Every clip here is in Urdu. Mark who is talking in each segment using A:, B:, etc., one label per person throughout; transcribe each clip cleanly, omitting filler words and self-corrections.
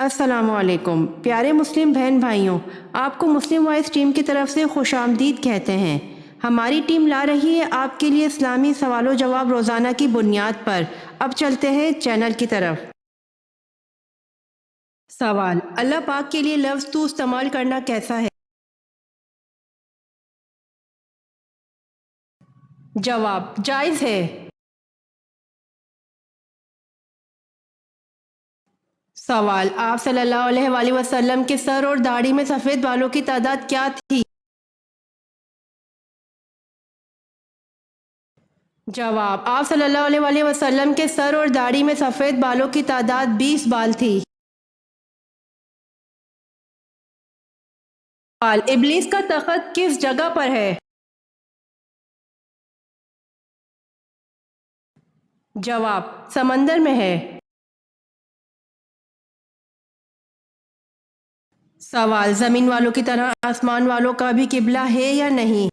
A: السلام علیکم پیارے مسلم بہن بھائیوں، آپ کو مسلم وائس ٹیم کی طرف سے خوش آمدید کہتے ہیں۔ ہماری ٹیم لا رہی ہے آپ کے لیے اسلامی سوال و جواب روزانہ کی بنیاد پر۔ اب چلتے ہیں چینل کی طرف۔ سوال: اللہ پاک کے لیے لفظ تو استعمال کرنا کیسا ہے؟ جواب: جائز ہے۔ سوال: آپ صلی اللہ علیہ وآلہ وسلم کے سر اور داڑھی میں سفید بالوں کی تعداد کیا تھی؟ جواب: آپ صلی اللہ علیہ وآلہ وسلم کے سر اور داڑھی میں سفید بالوں کی تعداد 20 بال تھی۔ سوال: ابلیس کا تخت کس جگہ پر ہے؟ جواب: سمندر میں ہے۔ سوال: زمین والوں کی طرح آسمان والوں کا بھی قبلہ ہے یا نہیں؟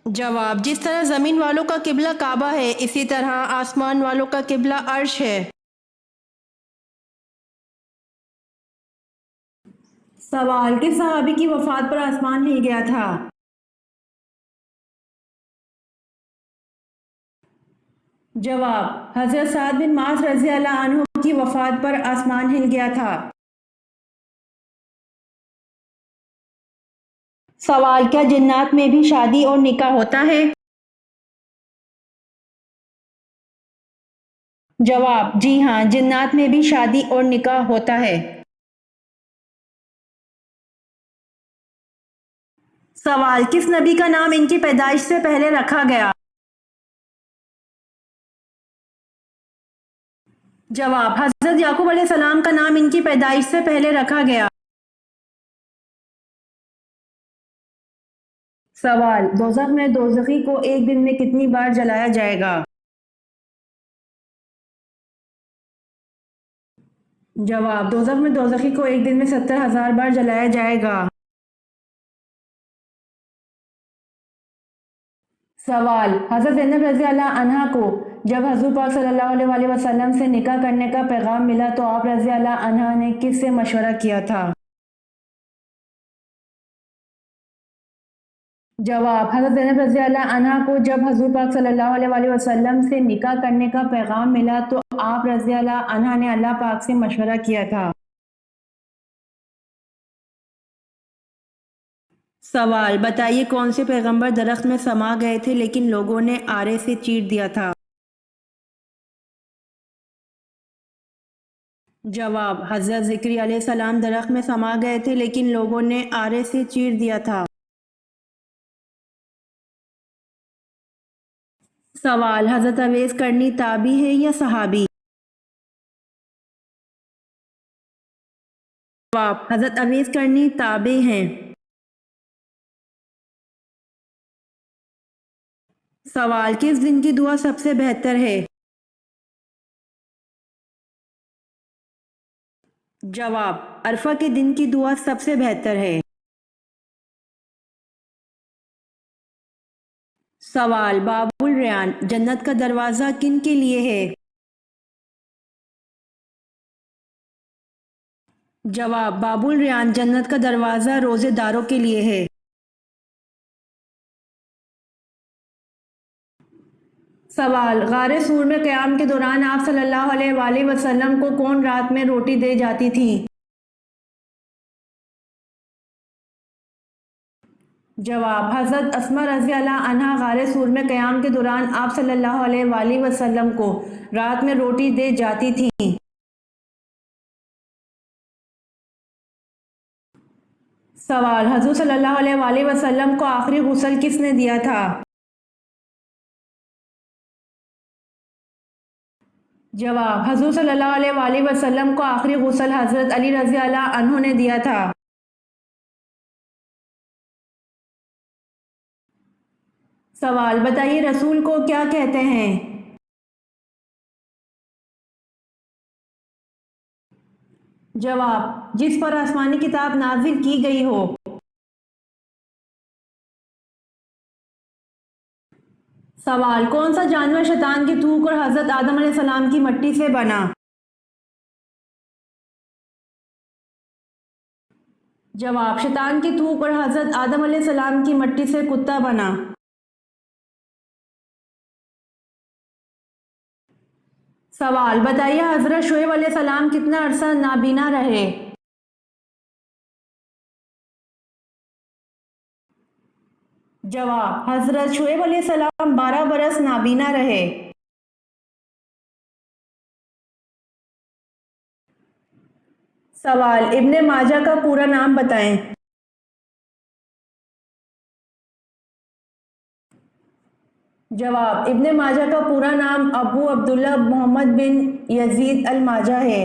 A: جواب: جس طرح زمین والوں کا قبلہ کعبہ ہے، اسی طرح آسمان والوں کا قبلہ عرش ہے۔ سوال: کس صحابی کی وفات پر آسمان ہل گیا تھا؟ جواب: حضرت سعد بن معاذ رضی اللہ عنہ کی وفات پر آسمان ہل گیا تھا۔ سوال: کیا جنات میں بھی شادی اور نکاح ہوتا ہے؟ جواب: جی ہاں، جنات میں بھی شادی اور نکاح ہوتا ہے۔ سوال: کس نبی کا نام ان کی پیدائش سے پہلے رکھا گیا؟ جواب: حضرت یعقوب علیہ السلام کا نام ان کی پیدائش سے پہلے رکھا گیا۔ سوال: دوزخ میں دوزخی کو ایک دن میں کتنی بار جلایا جائے گا؟ جواب: دوزخ میں دوزخی کو ایک دن میں 70,000 بار جلایا جائے گا۔ سوال: حضرت زینب رضی اللہ عنہا کو جب حضور پاک صلی اللہ علیہ وآلہ وسلم سے نکاح کرنے کا پیغام ملا تو آپ رضی اللہ عنہا نے کس سے مشورہ کیا تھا؟ جواب: حضرت زینب رضی اللہ عنہا کو جب حضور پاک صلی اللہ علیہ وآلہ وسلم سے نکاح کرنے کا پیغام ملا تو آپ رضی اللہ عنہا نے اللہ پاک سے مشورہ کیا تھا۔ سوال: بتائیے کون سے پیغمبر درخت میں سما گئے تھے لیکن لوگوں نے آرے سے چیر دیا تھا؟ جواب: حضرت زکریا علیہ السلام درخت میں سما گئے تھے لیکن لوگوں نے آرے سے چیر دیا تھا۔ سوال: حضرت اویس کرنی تابعی ہے یا صحابی؟ جواب: حضرت اویس کرنی تابعی ہیں۔ سوال: کس دن کی دعا سب سے بہتر ہے؟ جواب: عرفہ کے دن کی دعا سب سے بہتر ہے۔ سوال: باب الریان جنت کا دروازہ کن کے لیے ہے؟ جواب: باب الریان جنت کا دروازہ روزے داروں کے لیے ہے۔ سوال: غار سور میں قیام کے دوران آپ صلی اللہ علیہ وآلہ وسلم کو کون رات میں روٹی دے جاتی تھی؟ جواب: حضرت اسماء رضی اللہ عنہا غار سور میں قیام کے دوران آپ صلی اللہ علیہ وآلہ وسلم کو رات میں روٹی دے جاتی تھیں۔ سوال: حضور صلی اللہ علیہ وآلہ وسلم کو آخری غسل کس نے دیا تھا؟ جواب: حضور صلی اللہ علیہ وآلہ وسلم کو آخری غسل حضرت علی رضی اللہ عنہ نے دیا تھا۔ سوال: بتائیے رسول کو کیا کہتے ہیں؟ جواب: جس پر آسمانی کتاب نازل کی گئی ہو۔ سوال، کون سا جانور شیطان کی تھوک اور حضرت آدم علیہ السلام کی مٹی سے بنا؟ جواب، شیطان کی تھوک اور حضرت آدم علیہ السلام کی مٹی سے کتا بنا۔ سوال، بتائیے حضرت شعیب علیہ السلام کتنا عرصہ نابینا رہے؟ جواب، حضرت شعیب علیہ السلام 12 برس نابینا رہے۔ سوال، ابن ماجہ کا پورا نام بتائیں۔ جواب، ابن ماجہ کا پورا نام ابو عبداللہ محمد بن یزید الماجہ ہے۔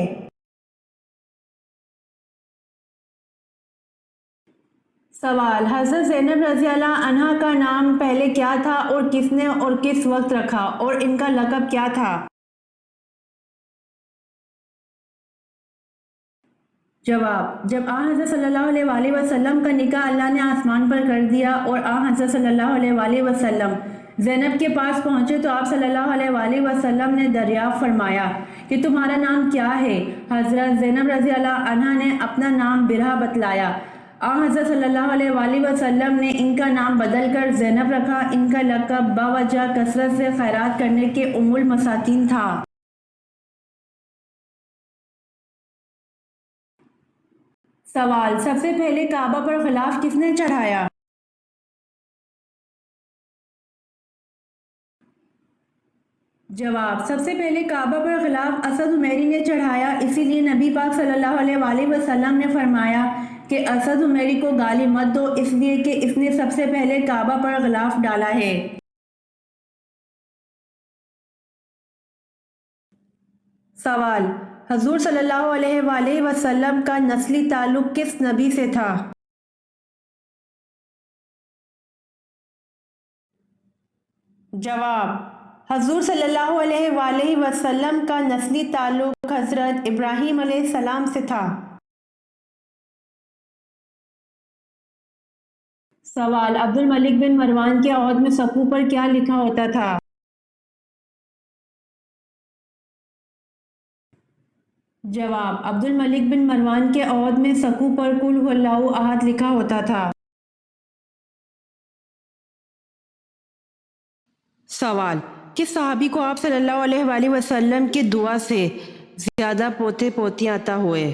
A: سوال، حضرت زینب رضی اللہ عنہا کا نام پہلے کیا تھا اور کس نے اور کس وقت رکھا اور ان کا لقب کیا تھا؟ جواب، جب آن حضرت صلی اللہ علیہ وآلہ وسلم کا نکاح اللہ نے آسمان پر کر دیا اور آن حضرت صلی اللہ علیہ وآلہ وسلم زینب کے پاس پہنچے تو آپ صلی اللہ علیہ وآلہ وسلم نے دریافت فرمایا کہ تمہارا نام کیا ہے؟ حضرت زینب رضی اللہ عنہا نے اپنا نام برہا بتلایا۔ آن حضرت صلی اللہ علیہ وآلہ وسلم نے ان کا نام بدل کر زینب رکھا۔ ان کا لقب باوجہ کثرت سے خیرات کرنے کے ام المساکین تھا۔ سوال، سب سے پہلے کعبہ پر غلاف کس نے چڑھایا؟ جواب، سب سے پہلے کعبہ پر غلاف اسد عمیری نے چڑھایا، اسی لیے نبی پاک صلی اللہ علیہ وآلہ وسلم نے فرمایا کہ اسد عمیری کو گالی مت دو، اس لیے کہ اس نے سب سے پہلے کعبہ پر غلاف ڈالا ہے۔ سوال، حضور صلی اللہ علیہ وآلہ وسلم کا نسلی تعلق کس نبی سے تھا؟ جواب، حضور صلی اللہ علیہ وآلہ وسلم کا نسلی تعلق حضرت ابراہیم علیہ السلام سے تھا۔ سوال، عبد الملک بن مروان کے عہد میں سقو پر کیا لکھا ہوتا تھا؟ جواب، عبد الملک بن مروان کے عہد میں سقو پر قل هو اللہ احد لکھا ہوتا تھا۔ سوال، کس صحابی کو آپ صلی اللہ علیہ وآلہ وسلم کی دعا سے زیادہ پوتے پوتیاں عطا ہوئے؟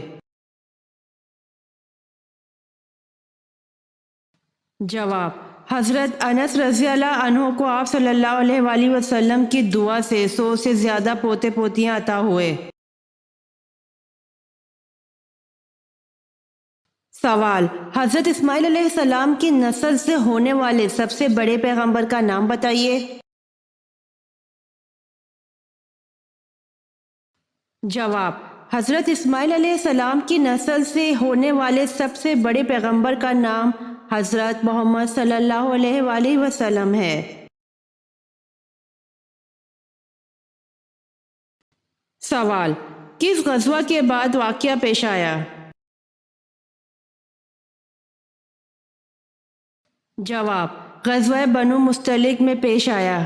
A: جواب، حضرت انس رضی اللہ عنہ کو آپ صلی اللہ علیہ وآلہ وسلم کی دعا سے 100 سے زیادہ پوتے پوتیاں عطا ہوئے۔ سوال، حضرت اسماعیل علیہ السلام کی نسل سے ہونے والے سب سے بڑے پیغمبر کا نام بتائیے۔ جواب، حضرت اسماعیل علیہ السلام کی نسل سے ہونے والے سب سے بڑے پیغمبر کا نام حضرت محمد صلی اللہ علیہ وآلہ وسلم ہے۔ سوال، کس غزوہ کے بعد واقعہ پیش آیا؟ جواب، غزوہ بنو مستلق میں پیش آیا۔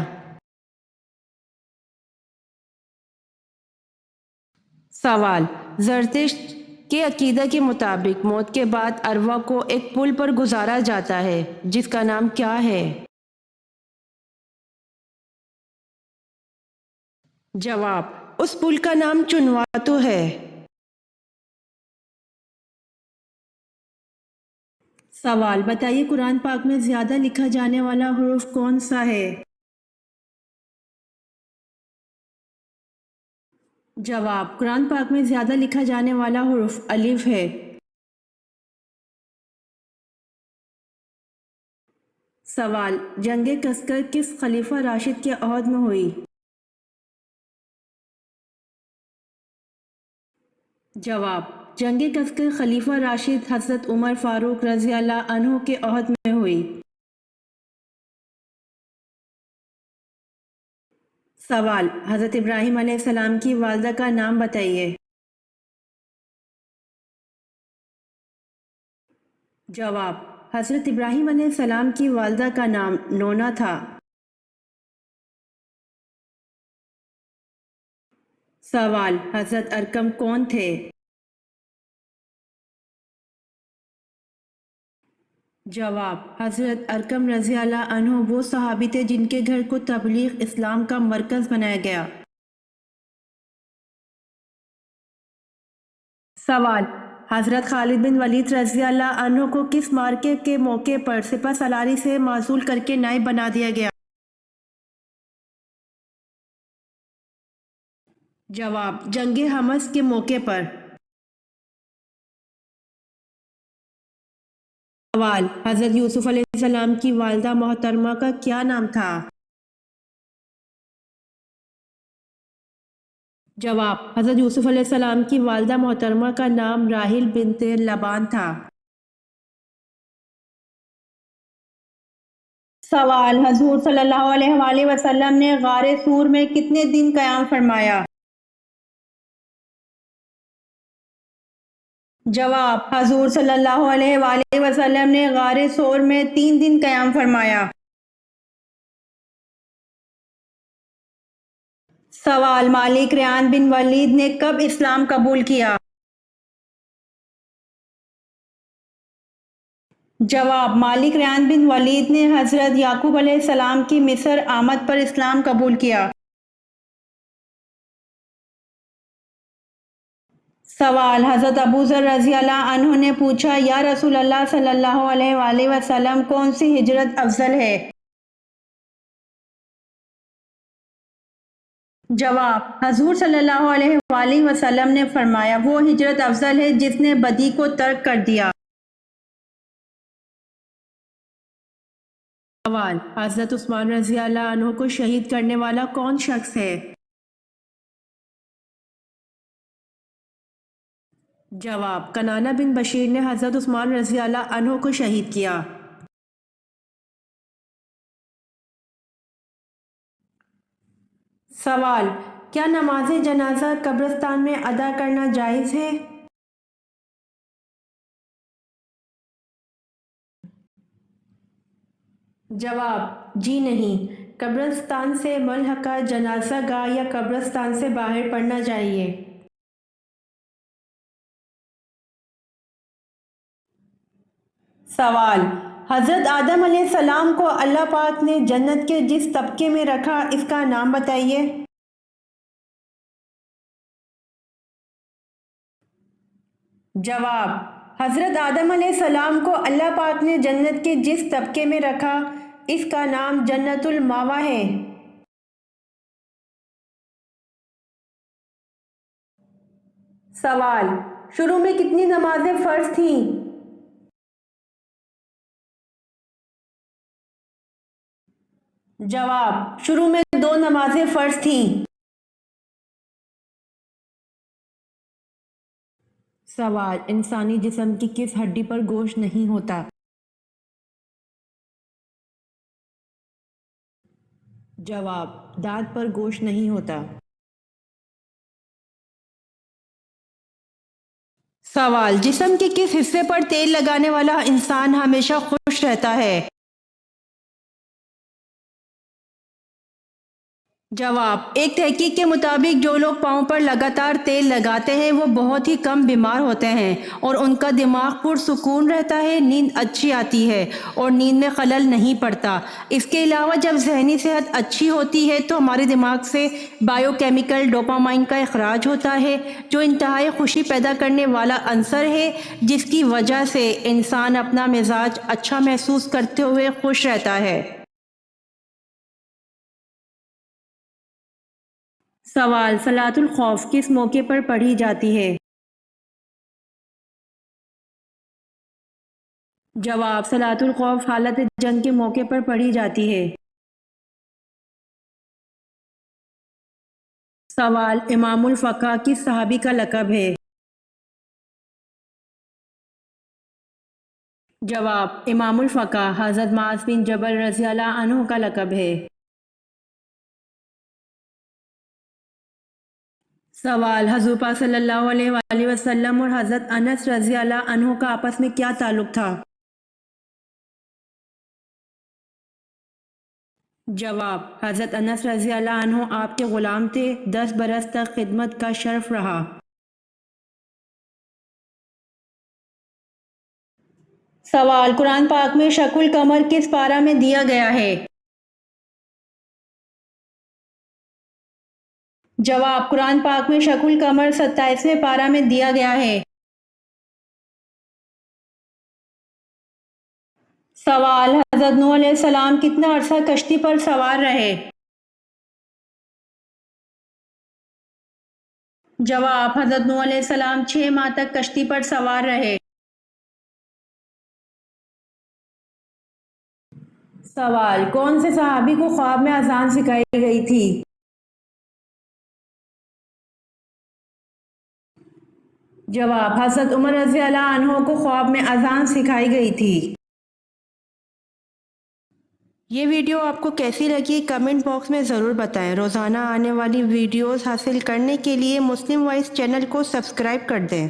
A: سوال، زرتشت کے عقیدہ کے مطابق موت کے بعد ارواح کو ایک پل پر گزارا جاتا ہے جس کا نام کیا ہے؟ جواب، اس پل کا نام چنواتو ہے۔ سوال، بتائیے قرآن پاک میں زیادہ لکھا جانے والا حرف کون سا ہے؟ جواب، قرآن پاک میں زیادہ لکھا جانے والا حرف الف ہے۔ سوال، جنگ کسکر کس خلیفہ راشد کے عہد میں ہوئی؟ جواب، جنگ کسکر خلیفہ راشد حضرت عمر فاروق رضی اللہ عنہ کے عہد میں ہوئی۔ سوال، حضرت ابراہیم علیہ السلام کی والدہ کا نام بتائیے۔ جواب، حضرت ابراہیم علیہ السلام کی والدہ کا نام نونا تھا۔ سوال: حضرت ارقم کون تھے؟ جواب: حضرت ارقم رضی اللہ عنہ وہ صحابی تھے جن کے گھر کو تبلیغ اسلام کا مرکز بنایا گیا۔ سوال: حضرت خالد بن ولید رضی اللہ عنہ کو کس مارکے کے موقع پر سپہ سالاری سے معزول کر کے نائب بنا دیا گیا؟ جواب: جنگ حمص کے موقع پر۔ سوال: حضرت یوسف علیہ السلام کی والدہ محترمہ کا کیا نام تھا؟ جواب: حضرت یوسف علیہ السلام کی والدہ محترمہ کا نام راحیل بنت لبان تھا۔ سوال: حضور صلی اللہ علیہ وآلہ وسلم نے غار سور میں کتنے دن قیام فرمایا؟ جواب: حضور صلی اللہ علیہ وآلہ وسلم نے غار سور میں 3 دن قیام فرمایا۔ سوال: مالک ریان بن ولید نے کب اسلام قبول کیا؟ جواب: مالک ریان بن ولید نے حضرت یعقوب علیہ السلام کی مصر آمد پر اسلام قبول کیا۔ سوال: حضرت ابو ذر رضی اللہ عنہ نے پوچھا، یا رسول اللہ صلی اللہ علیہ وآلہ وسلم کون سی ہجرت افضل ہے؟ جواب: حضور صلی اللہ علیہ وآلہ وسلم نے فرمایا، وہ ہجرت افضل ہے جس نے بدی کو ترک کر دیا۔ سوال: حضرت عثمان رضی اللہ عنہ کو شہید کرنے والا کون شخص ہے؟ جواب: کنانہ بن بشیر نے حضرت عثمان رضی اللہ عنہ کو شہید کیا۔ سوال: کیا نماز جنازہ قبرستان میں ادا کرنا جائز ہے؟ جواب: جی نہیں، قبرستان سے ملحقہ جنازہ گاہ یا قبرستان سے باہر پڑھنا چاہیے۔ سوال: حضرت آدم علیہ السلام کو اللہ پاک نے جنت کے جس طبقے میں رکھا اس کا نام بتائیے۔ جواب: حضرت آدم علیہ السلام کو اللہ پاک نے جنت کے جس طبقے میں رکھا اس کا نام جنت المأویٰ ہے۔ سوال: شروع میں کتنی نمازیں فرض تھیں؟ جواب: شروع میں 2 نمازیں فرض تھیں۔ سوال: انسانی جسم کی کس ہڈی پر گوشت نہیں ہوتا؟ جواب: دانت پر گوشت نہیں ہوتا۔ سوال: جسم کے کس حصے پر تیل لگانے والا انسان ہمیشہ خوش رہتا ہے؟ جواب: ایک تحقیق کے مطابق جو لوگ پاؤں پر لگاتار تیل لگاتے ہیں وہ بہت ہی کم بیمار ہوتے ہیں اور ان کا دماغ پرسکون رہتا ہے، نیند اچھی آتی ہے اور نیند میں خلل نہیں پڑتا۔ اس کے علاوہ جب ذہنی صحت اچھی ہوتی ہے تو ہمارے دماغ سے بائیو کیمیکل ڈوپامائن کا اخراج ہوتا ہے جو انتہائی خوشی پیدا کرنے والا عنصر ہے، جس کی وجہ سے انسان اپنا مزاج اچھا محسوس کرتے ہوئے خوش رہتا ہے۔ سوال: صلاۃ الخوف کس موقع پر پڑھی جاتی ہے؟ جواب: صلاۃ الخوف حالت جنگ کے موقع پر پڑھی جاتی ہے۔ سوال: امام الفقہ کس صحابی کا لقب ہے؟ جواب: امام الفقہ حضرت معاذ بن جبل رضی اللہ عنہ کا لقب ہے۔ سوال: حضور پاک صلی اللہ علیہ وآلہ وسلم اور حضرت انس رضی اللہ عنہ کا آپس میں کیا تعلق تھا؟ جواب: حضرت انس رضی اللہ عنہ آپ کے غلام تھے، 10 برس تک خدمت کا شرف رہا۔ سوال: قرآن پاک میں شق القمر کس پارہ میں دیا گیا ہے؟ جواب: قرآن پاک میں شق القمر 27ویں پارہ میں دیا گیا ہے۔ سوال: حضرت نوح علیہ السلام کتنا عرصہ کشتی پر سوار رہے؟ جواب: حضرت نوح علیہ السلام 6 ماہ تک کشتی پر سوار رہے۔ سوال: کون سے صحابی کو خواب میں اذان سکھائی گئی تھی؟ جواب: حضرت عمر رضی اللہ عنہ کو خواب میں اذان سکھائی گئی تھی۔ یہ ویڈیو آپ کو کیسی لگی کمنٹ باکس میں ضرور بتائیں۔ روزانہ آنے والی ویڈیوز حاصل کرنے کے لیے مسلم وائس چینل کو سبسکرائب کر دیں۔